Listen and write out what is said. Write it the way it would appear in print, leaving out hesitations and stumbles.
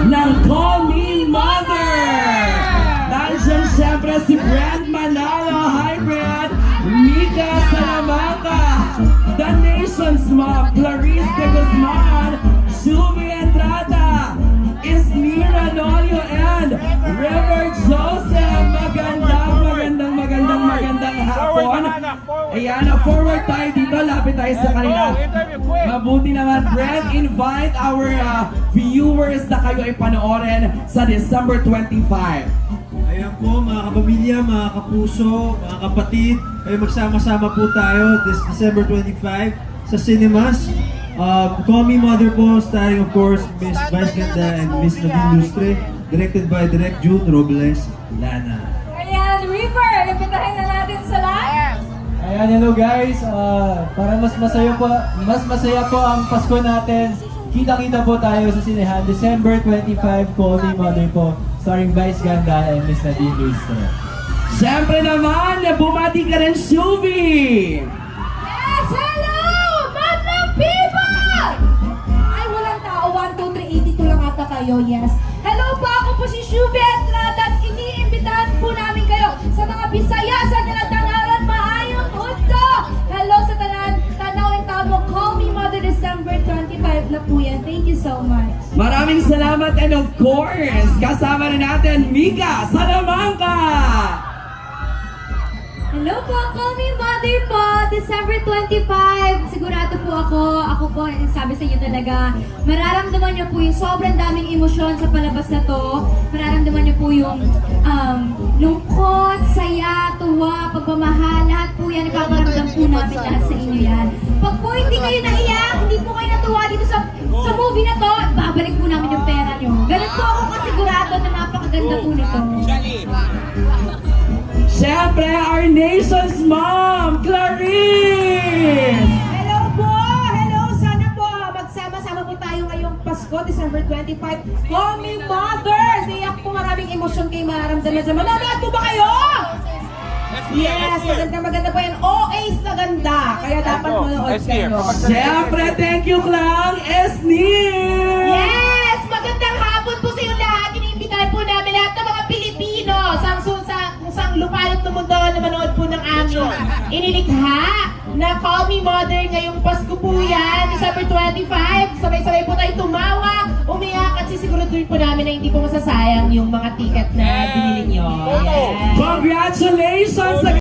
ng Call Me Mother. Nandiyan siyempre si Brand Manalo. Hi Brand! Mika Salamanca, The Nation's Mom, Clarice de Guzman, Shubi Entrada, Isnira Nolio, and River Joseph. Magandang hapon. Ayan, forward tayo dito. Lapit tayo sa kanila. Mabuti naman, Brent, invite our viewers na kayo ay panoorin sa December 25. Ayan po mga kapamilya, mga kapuso, mga kapatid, ay magsama-sama po tayo this December 25 sa cinemas. Call Me Mother po, starring of course Miss Vice Ganda and Miss Nadine Lustre, directed by Direct June Robles Lana. Ayan, River, ipitahin na natin sa live. Ayan, hello guys. Para mas masaya po ang Pasko natin. Kita-kita po tayo sa sinehan December 25, Call Me Mother po, starring Vice Ganda and Miss Nadine Lustre. Siyempre naman, bumati ka rin, Shubi! Yes, hello, Madlang people! Ay, walang tao. 1, 2, 3, 82 lang ata kayo, yes. Hello po, ako po si Shubi Entrada at iniimbitahan po namin kayo sa mga Bisaya sa Tanaran Maayong Mundo. Hello sa Tanawin Tamo, Call Me Mother, December 25 na po yan. Thank you so much. Maraming salamat and of course, kasama rin natin Mika Salamanca! Hello po, Call Me Mother po, December 25. Sigurado po ako po, sabi sa inyo talaga, mararamdaman niyo po yung sobrang daming emosyon sa palabas na to. Mararamdaman niyo po yung lungkot, saya, tuwa, pagmamahal, lahat po yan, ipaparamdam po namin lahat sa inyo yan. Pag po hindi kayo naiyak, hindi po kayo natuwa dito sa movie na to, babalik po namin yung pera niyo. Ganun po ako kasigurado na napakaganda po nito. Siyempre, our nation's mom, Clarice! Hello po! Hello! Sana po magsama-sama po tayo ngayong Pasko, December 25. Call Me Mother! Siyak po, maraming emosyon kayo mararamdaman sa manonood po ba kayo? Yes! Maganda po yan. OA's na ganda. Kaya dapat manood kayo. Siyempre, thank you, Clang Esnir! Yes! Magandang hapon po sa iyo lahat. Iniimbitahan po namin lahat ng mga Pilipino sa lupalot ng mundo na manood po ng aming inilikha na Call Me Mother ngayong Pasko po yan, December 25. Sabay-sabay po tayo tumawa, umiyak at sisiguraduhin po namin na hindi po masasayang yung mga ticket na binili nyo. Yes. Congratulations!